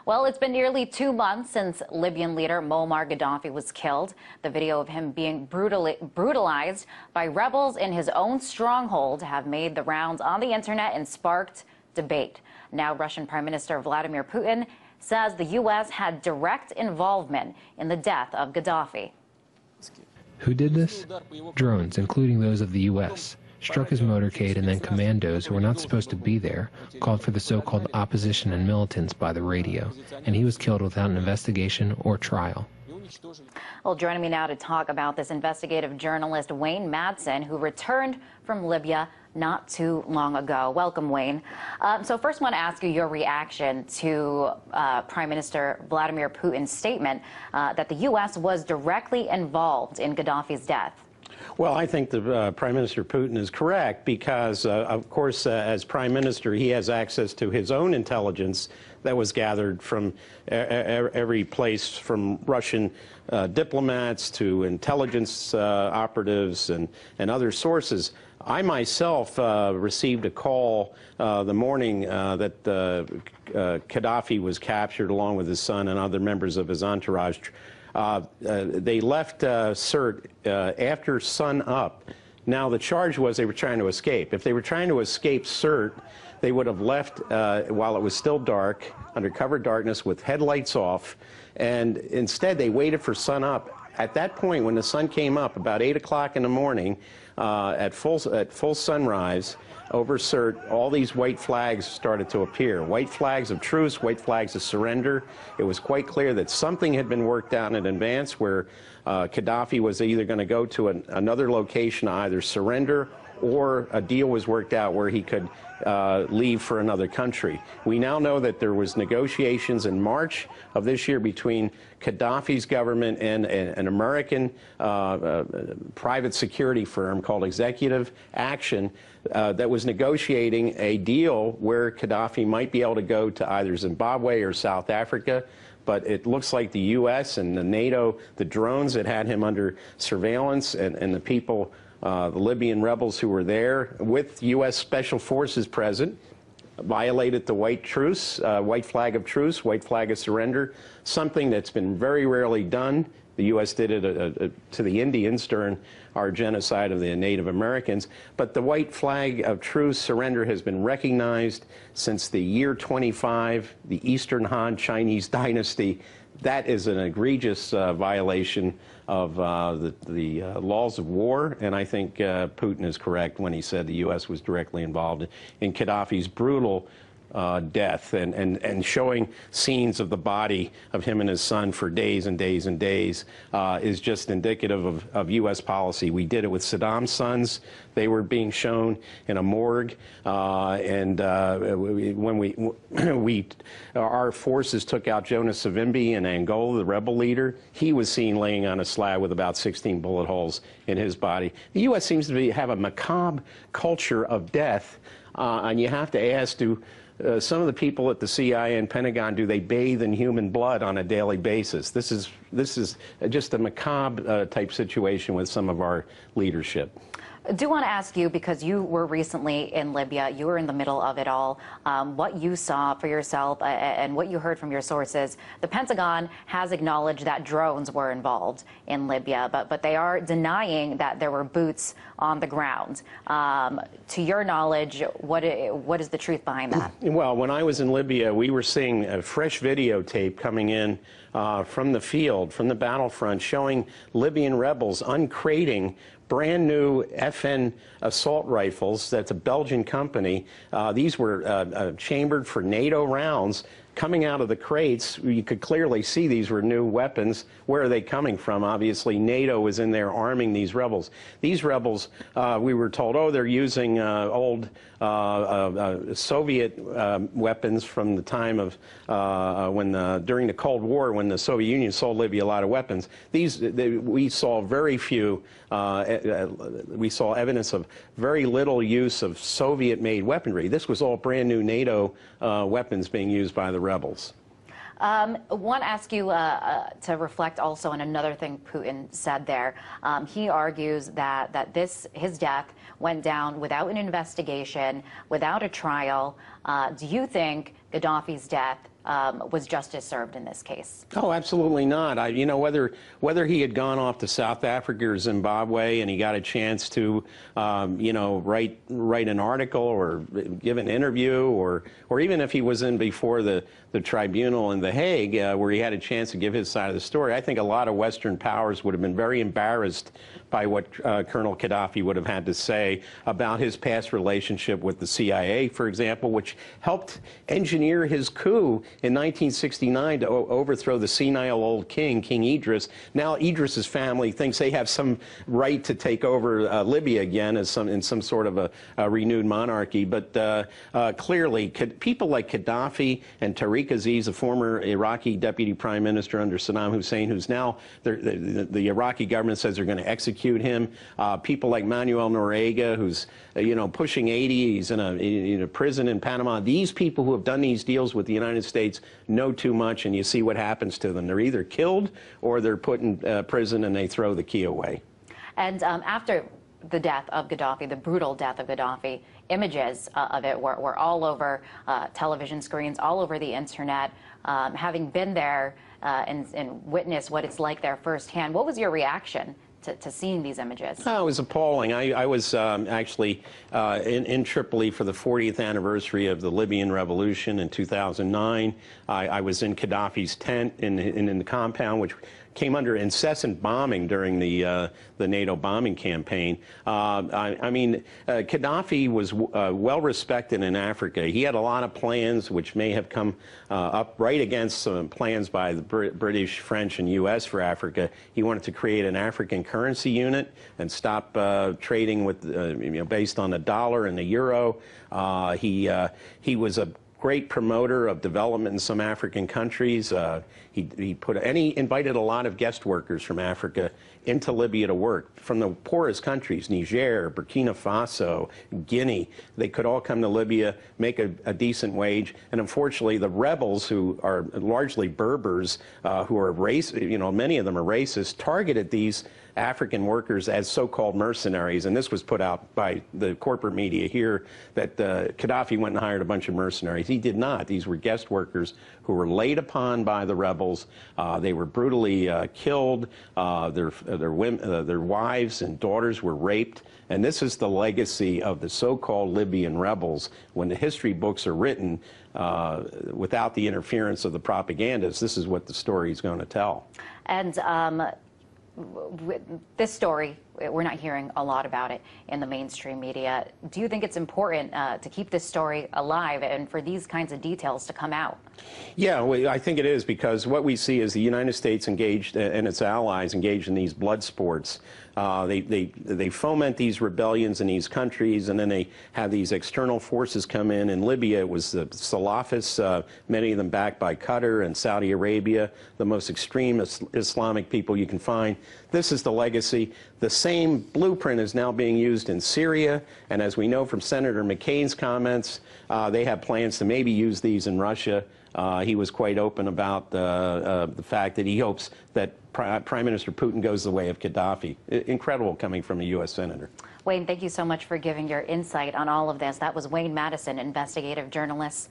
Well, it's been nearly 2 months since Libyan leader Muammar Gaddafi was killed. The video of him being brutalized by rebels in his own stronghold have made the rounds on the internet and sparked debate. Now, Russian Prime Minister Vladimir Putin says the U.S. had direct involvement in the death of Gaddafi. Who did this? Drones, including those of the U.S., struck his motorcade, and then commandos who were not supposed to be there called for the so-called opposition and militants by the radio, and he was killed without an investigation or trial. Well, joining me now to talk about this, investigative journalist Wayne Madsen, who returned from Libya not too long ago. Welcome, Wayne. So first I want to ask you your reaction to Prime Minister Vladimir Putin's statement that the U.S. was directly involved in Gaddafi's death. Well, I think the Prime Minister Putin is correct because, of course, as Prime Minister, he has access to his own intelligence that was gathered from every place, from Russian diplomats to intelligence operatives and other sources. I myself received a call the morning that Kadhafi was captured along with his son and other members of his entourage. They left Sirte after sun up. Now, the charge was they were trying to escape. If they were trying to escape Sirte, they would have left while it was still dark, under cover darkness, with headlights off, and instead they waited for sun up. At that point, when the sun came up, about 8 o'clock in the morning, at full sunrise, over Sirte, all these white flags started to appear. White flags of truce, white flags of surrender. It was quite clear that something had been worked out in advance where Gaddafi was either going to go to another location to either surrender, or a deal was worked out where he could leave for another country. We now know that there was negotiations in March of this year between Gaddafi's government and an American private security firm called Executive Action that was negotiating a deal where Gaddafi might be able to go to either Zimbabwe or South Africa. But it looks like the U.S. and the NATO, the drones that had him under surveillance, and the people, the Libyan rebels who were there with U.S. Special Forces present, violated the white truce, white flag of truce, white flag of surrender, something that's been very rarely done. The U.S. did it to the Indians during our genocide of the Native Americans. But the white flag of truce surrender has been recognized since the year 25, the Eastern Han Chinese dynasty. That is an egregious violation of the laws of war, and I think Putin is correct when he said the U.S. was directly involved in Gaddafi's brutal death, and showing scenes of the body of him and his son for days and days and days is just indicative of U.S. policy. We did it with Saddam's sons. They were being shown in a morgue, and when our forces took out Jonas Savimbi in Angola, the rebel leader, he was seen laying on a slab with about 16 bullet holes in his body. The U.S. seems to have a macabre culture of death, and you have to ask, some of the people at the CIA and Pentagon, do they bathe in human blood on a daily basis? This is just a macabre type situation with some of our leadership. I do want to ask you, because you were recently in Libya, you were in the middle of it all, what you saw for yourself and what you heard from your sources. The Pentagon has acknowledged that drones were involved in Libya, but they are denying that there were boots on the ground. To your knowledge, what is the truth behind that? Well, when I was in Libya, we were seeing a fresh videotape coming in from the field, from the battlefront, showing Libyan rebels uncrating brand new FN assault rifles. That's a Belgian company. These were chambered for NATO rounds. Coming out of the crates, you could clearly see these were new weapons. Where are they coming from? Obviously, NATO was in there arming these rebels. These rebels, we were told, oh, they're using old Soviet weapons from the time of during the Cold War, when the Soviet Union sold Libya a lot of weapons. We saw very few. We saw evidence of very little use of Soviet-made weaponry. This was all brand new NATO weapons being used by the rebels. I want to ask you to reflect also on another thing Putin said there. He argues that his death went down without an investigation, without a trial. Do you think Gaddafi's death was justice served in this case? Oh, absolutely not. You know, whether he had gone off to South Africa or Zimbabwe and he got a chance to, you know, write an article or give an interview, or even if he was in before the tribunal in The Hague, where he had a chance to give his side of the story, I think a lot of Western powers would have been very embarrassed by what Colonel Gaddafi would have had to say about his past relationship with the CIA, for example, which helped engineer his coup in 1969 to overthrow the senile old king, King Idris. Now Idris's family thinks they have some right to take over Libya again as in some sort of a renewed monarchy. But clearly, people like Gaddafi and Tariq Aziz, a former Iraqi deputy prime minister under Saddam Hussein, who's now, the Iraqi government says they're going to execute him. People like Manuel Noriega, who's pushing 80, he's in a prison in Panama. These people who have done these deals with the United States know too much, and you see what happens to them. They're either killed or they're put in prison and they throw the key away. And after the death of Gaddafi, the brutal death of Gaddafi, images of it were all over television screens, all over the internet. Having been there and witnessed what it's like there firsthand, what was your reaction to seeing these images? Oh, it was appalling. I was actually in Tripoli for the 40th anniversary of the Libyan Revolution in 2009. I was in Gaddafi's tent in the compound, which came under incessant bombing during the NATO bombing campaign. I mean, Gaddafi was well respected in Africa. He had a lot of plans which may have come up right against some plans by the British, French, and U.S. for Africa. He wanted to create an African currency unit and stop trading with, based on the dollar and the euro. He was a great promoter of development in some African countries. He invited a lot of guest workers from Africa into Libya to work, from the poorest countries, Niger, Burkina Faso, Guinea. They could all come to Libya, make a decent wage, and unfortunately the rebels, who are largely Berbers, who are many of them are racist, targeted these African workers as so-called mercenaries, and this was put out by the corporate media here, that Gaddafi went and hired a bunch of mercenaries. He did not. These were guest workers who were laid upon by the rebels. They were brutally killed. Their wives and daughters were raped. And this is the legacy of the so-called Libyan rebels. When the history books are written without the interference of the propagandists, this is what the story is going to tell. And this story, we're not hearing a lot about it in the mainstream media. Do you think it's important to keep this story alive and for these kinds of details to come out? Yeah, well, I think it is, because what we see is the United States engaged and its allies engaged in these blood sports. They foment these rebellions in these countries, and then they have these external forces come in. In Libya, it was the Salafists, many of them backed by Qatar and Saudi Arabia, the most extreme Islamic people you can find. This is the legacy. The same blueprint is now being used in Syria, and as we know from Senator McCain's comments, they have plans to maybe use these in Russia. He was quite open about the fact that he hopes that Prime Minister Putin goes the way of Gaddafi. Incredible coming from a U.S. Senator. Wayne, thank you so much for giving your insight on all of this. That was Wayne Madsen, investigative journalist.